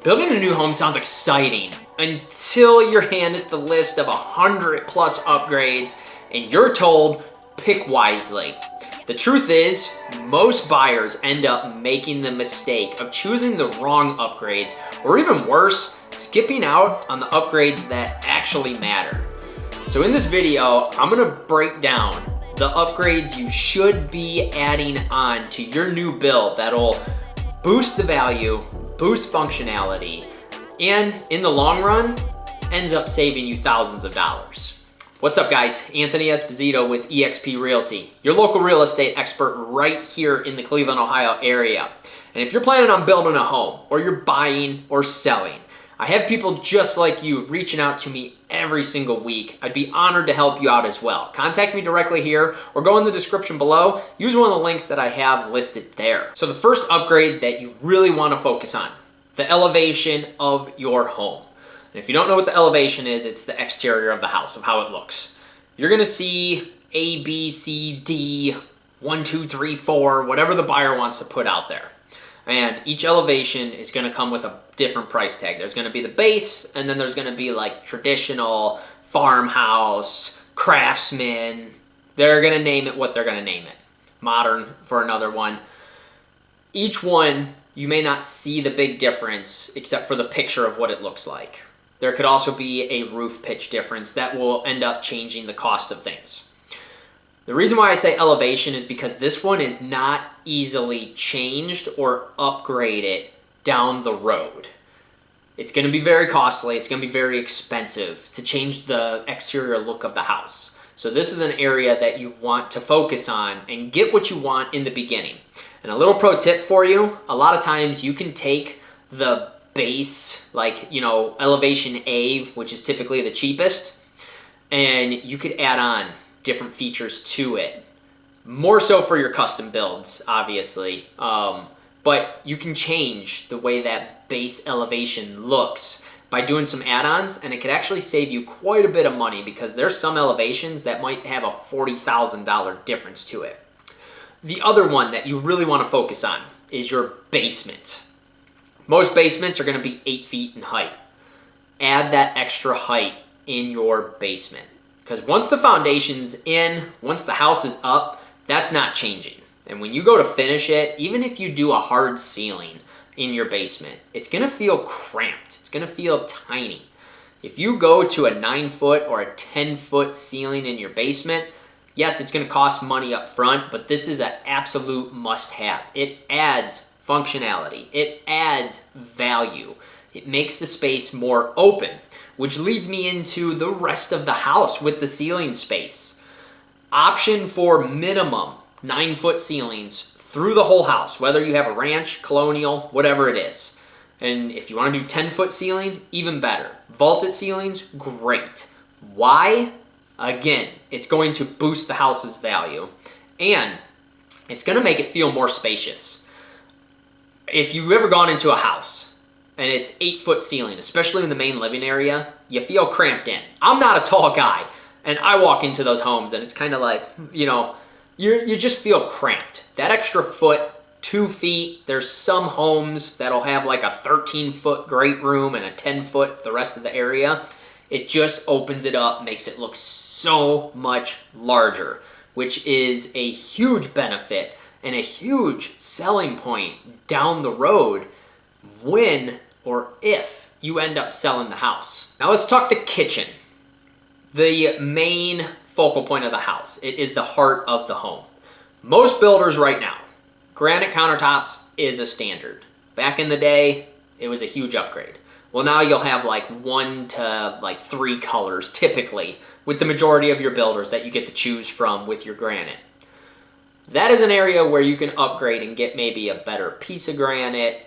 Building a new home sounds exciting until you're handed the list of 100 plus upgrades and you're told, pick wisely. The truth is, most buyers end up making the mistake of choosing the wrong upgrades, or even worse, skipping out on the upgrades that actually matter. So in this video, I'm gonna break down the upgrades you should be adding on to your new build that'll boost the value, boost functionality, and in the long run, ends up saving you thousands of dollars. What's up guys? Anthony Esposito with eXp Realty, your local real estate expert right here in the Cleveland, Ohio area. And if you're planning on building a home, or you're buying or selling, I have people just like you reaching out to me every single week. I'd be honored to help you out as well. Contact me directly here or go in the description below. Use one of the links that I have listed there. So the first upgrade that you really want to focus on, the elevation of your home. And if you don't know what the elevation is, it's the exterior of the house, of how it looks. You're gonna see A, B, C, D, 1, 2, 3, 4, whatever the buyer wants to put out there. And each elevation is gonna come with a different price tag. There's gonna be the base, and then there's gonna be like traditional, farmhouse, craftsman. They're gonna name it what they're gonna name it. Modern for another one. Each one, you may not see the big difference except for the picture of what it looks like. There could also be a roof pitch difference that will end up changing the cost of things. The reason why I say elevation is because this one is not easily changed or upgraded down the road. It's going to be very costly. It's going to be very expensive to change the exterior look of the house. So this is an area that you want to focus on and get what you want in the beginning. And a little pro tip for you, a lot of times you can take the base, like, elevation A, which is typically the cheapest, and you could add on different features to it. More so for your custom builds, obviously. But you can change the way that base elevation looks by doing some add-ons, and it could actually save you quite a bit of money because there's some elevations that might have a $40,000 difference to it. The other one that you really want to focus on is your basement. Most basements are going to be 8 feet in height. Add that extra height in your basement. Because once the foundation's in, once the house is up, that's not changing. And when you go to finish it, even if you do a hard ceiling in your basement, it's going to feel cramped. It's going to feel tiny. If you go to a 9-foot or a 10-foot ceiling in your basement, yes, it's going to cost money up front, but this is an absolute must-have. It adds functionality. It adds value. It makes the space more open, which leads me into the rest of the house with the ceiling space. Option for minimum 9-foot ceilings through the whole house, whether you have a ranch, colonial, whatever it is. And if you want to do 10-foot ceiling, even better. Vaulted ceilings, great. Why? Again, it's going to boost the house's value, and it's going to make it feel more spacious. If you've ever gone into a house and it's 8-foot ceiling, especially in the main living area, you feel cramped in. I'm not a tall guy, and I walk into those homes and it's kind of like, you just feel cramped. That extra foot, 2 feet, there's some homes that'll have like a 13-foot great room and a 10-foot the rest of the area. It just opens it up, makes it look so much larger, which is a huge benefit and a huge selling point down the road when or if you end up selling the house. Now let's talk the kitchen. The main focal point of the house. It is the heart of the home. Most builders right now, granite countertops is a standard. Back in the day, it was a huge upgrade. Well, now you'll have like 1 to 3 colors typically with the majority of your builders that you get to choose from with your granite. That is an area where you can upgrade and get maybe a better piece of granite,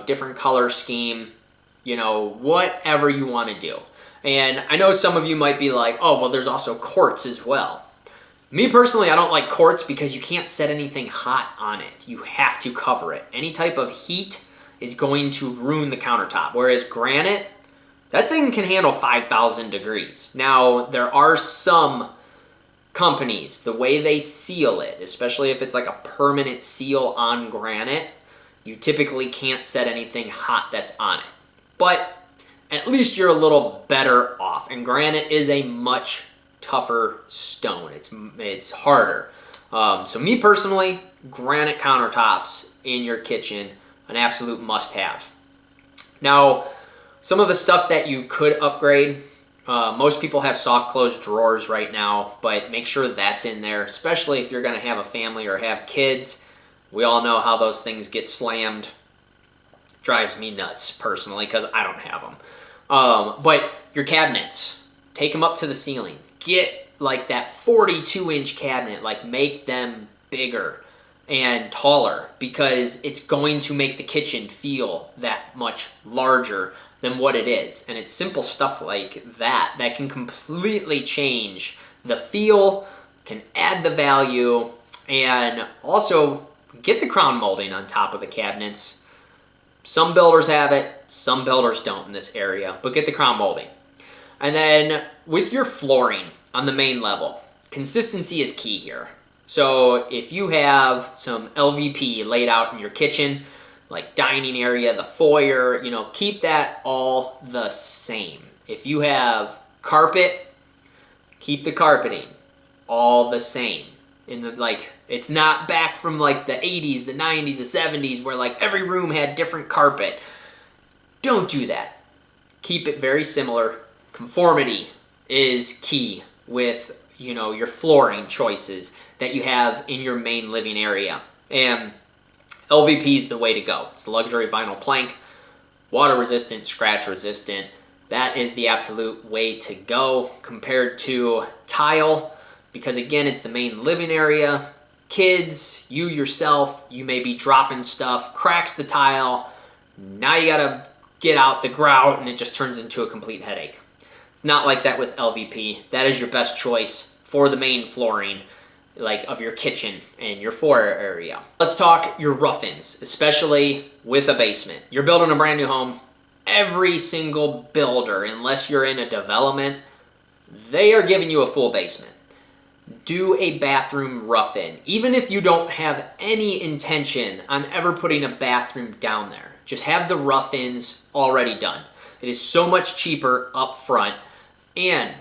different color scheme, whatever you want to do. And I know some of you might be like, oh, well, there's also quartz as well. Me personally, I don't like quartz because you can't set anything hot on it. You have to cover it. Any type of heat is going to ruin the countertop. Whereas granite, that thing can handle 5,000 degrees. Now, there are some companies, the way they seal it, especially if it's like a permanent seal on granite, you typically can't set anything hot that's on it. but at least you're a little better off. And granite is a much tougher stone. It's harder. So me personally, granite countertops in your kitchen, an absolute must-have. Now, some of the stuff that you could upgrade, most people have soft close drawers right now, but make sure that's in there, especially if you're going to have a family or have kids. We all know how those things get slammed. Drives me nuts personally because I don't have them. But your cabinets, take them up to the ceiling. Get like that 42-inch cabinet, like make them bigger and taller because it's going to make the kitchen feel that much larger than what it is. And it's simple stuff like that that can completely change the feel, can add the value, and also get the crown molding on top of the cabinets. Some builders have it, some builders don't in this area, but get the crown molding. And then with your flooring on the main level, consistency is key here. So if you have some LVP laid out in your kitchen, like dining area, the foyer, keep that all the same. If you have carpet, keep the carpeting all the same. It's not back from like the 80s, the 90s, the 70s where like every room had different carpet. Don't do that. Keep it very similar. Conformity is key with, your flooring choices that you have in your main living area. And LVP is the way to go. It's luxury vinyl plank, water resistant, scratch resistant. That is the absolute way to go compared to tile, because again, it's the main living area. Kids, you yourself, you may be dropping stuff, cracks the tile. Now you gotta get out the grout and it just turns into a complete headache. It's not like that with LVP. That is your best choice for the main flooring, like of your kitchen and your foyer area. Let's talk your rough-ins, especially with a basement. You're building a brand new home. Every single builder, unless you're in a development, they are giving you a full basement. Do a bathroom rough-in. Even if you don't have any intention on ever putting a bathroom down there, just have the rough-ins already done. It is so much cheaper up front, and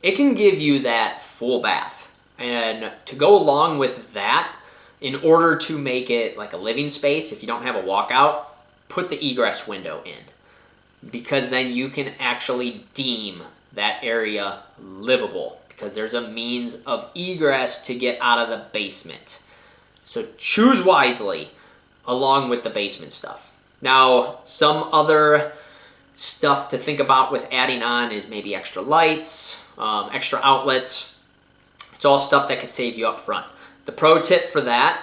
it can give you that full bath. And to go along with that, in order to make it like a living space, if you don't have a walkout, put the egress window in, because then you can actually deem that area livable, because there's a means of egress to get out of the basement. So choose wisely along with the basement stuff. Now, some other stuff to think about with adding on is maybe extra lights, extra outlets. It's all stuff that could save you up front. The pro tip for that,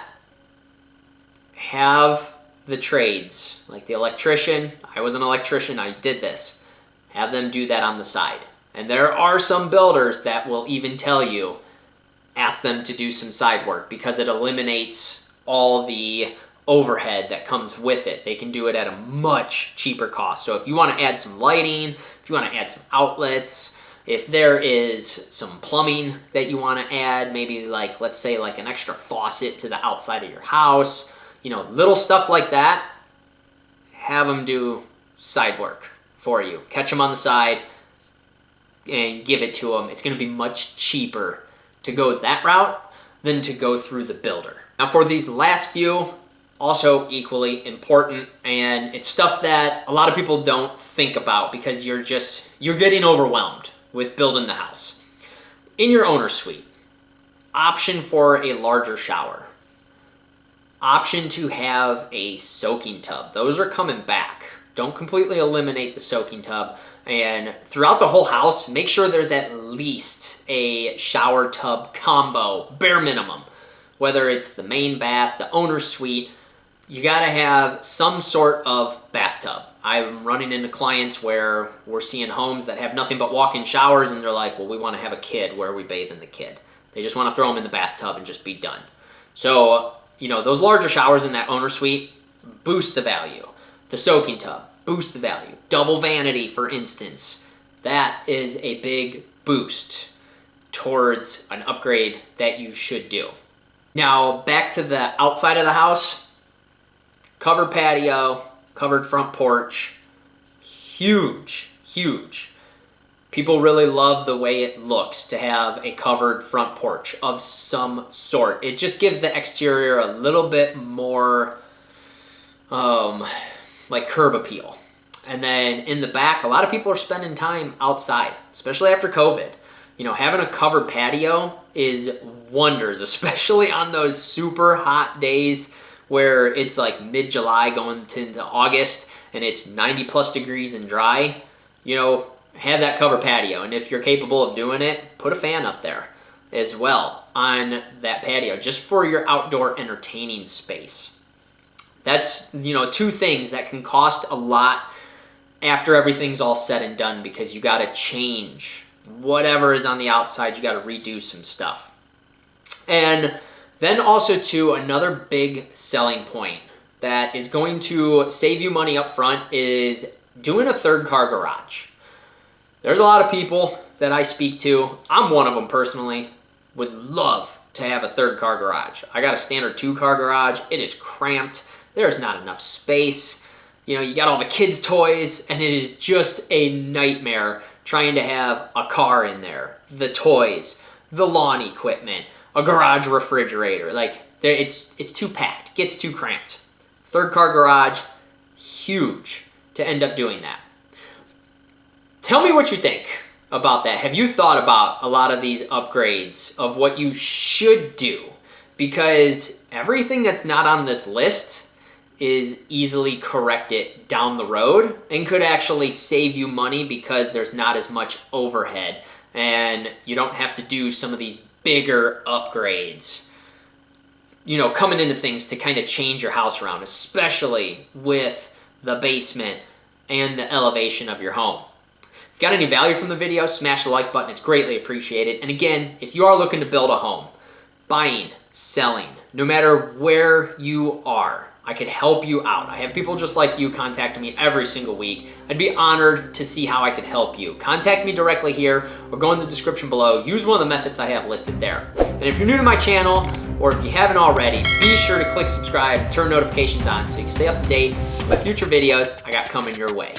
have the trades, like the electrician. I was an electrician, I did this. Have them do that on the side. And there are some builders that will even tell you, ask them to do some side work, because it eliminates all the overhead that comes with it. They can do it at a much cheaper cost. So if you want to add some lighting, if you want to add some outlets, if there is some plumbing that you want to add, maybe like, let's say like an extra faucet to the outside of your house, little stuff like that, have them do side work for you. Catch them on the side and give it to them. It's going to be much cheaper to go that route than to go through the builder. Now for these last few, also equally important, and it's stuff that a lot of people don't think about because you're getting overwhelmed with building the house. In your owner suite, option for a larger shower. Option to have a soaking tub. Those are coming back. Don't completely eliminate the soaking tub. And throughout the whole house, make sure there's at least a shower tub combo, bare minimum. Whether it's the main bath, the owner suite, you gotta have some sort of bathtub. I'm running into clients where we're seeing homes that have nothing but walk-in showers, and they're like, well, we want to have a kid. Where are we bathing the kid? They just want to throw them in the bathtub and just be done. So, those larger showers in that owner suite boost the value. The soaking tub, boost the value. Double vanity, for instance. That is a big boost towards an upgrade that you should do. Now, back to the outside of the house. Covered patio, covered front porch, huge, huge. People really love the way it looks to have a covered front porch of some sort. It just gives the exterior a little bit more like curb appeal. And then in the back, a lot of people are spending time outside, especially after COVID. You know, having a covered patio is wonders, especially on those super hot days where it's like mid-July going into August and it's 90 plus degrees and dry. You know, have that covered patio. And if you're capable of doing it, put a fan up there as well on that patio just for your outdoor entertaining space. That's, you know, two things that can cost a lot after everything's all said and done, because you got to change whatever is on the outside. You got to redo some stuff. And then also too, another big selling point that is going to save you money up front is doing a third car garage. There's a lot of people that I speak to, I'm one of them personally, would love to have a third car garage. I got a standard 2-car garage. It is cramped. There's not enough space. You know, you got all the kids' toys, and it is just a nightmare trying to have a car in there. The toys, the lawn equipment, a garage refrigerator. Like, it's too packed. It gets too cramped. Third car garage, huge to end up doing that. Tell me what you think about that. Have you thought about a lot of these upgrades of what you should do? Because everything that's not on this list is easily corrected down the road and could actually save you money because there's not as much overhead and you don't have to do some of these bigger upgrades, you know, coming into things to kind of change your house around, especially with the basement and the elevation of your home. If you got any value from the video, smash the like button. It's greatly appreciated. And again, if you are looking to build a home, buying, selling, no matter where you are, I could help you out. I have people just like you contacting me every single week. I'd be honored to see how I could help you. Contact me directly here or go in the description below. Use one of the methods I have listed there. And if you're new to my channel, or if you haven't already, be sure to click subscribe, turn notifications on so you can stay up to date with future videos I got coming your way.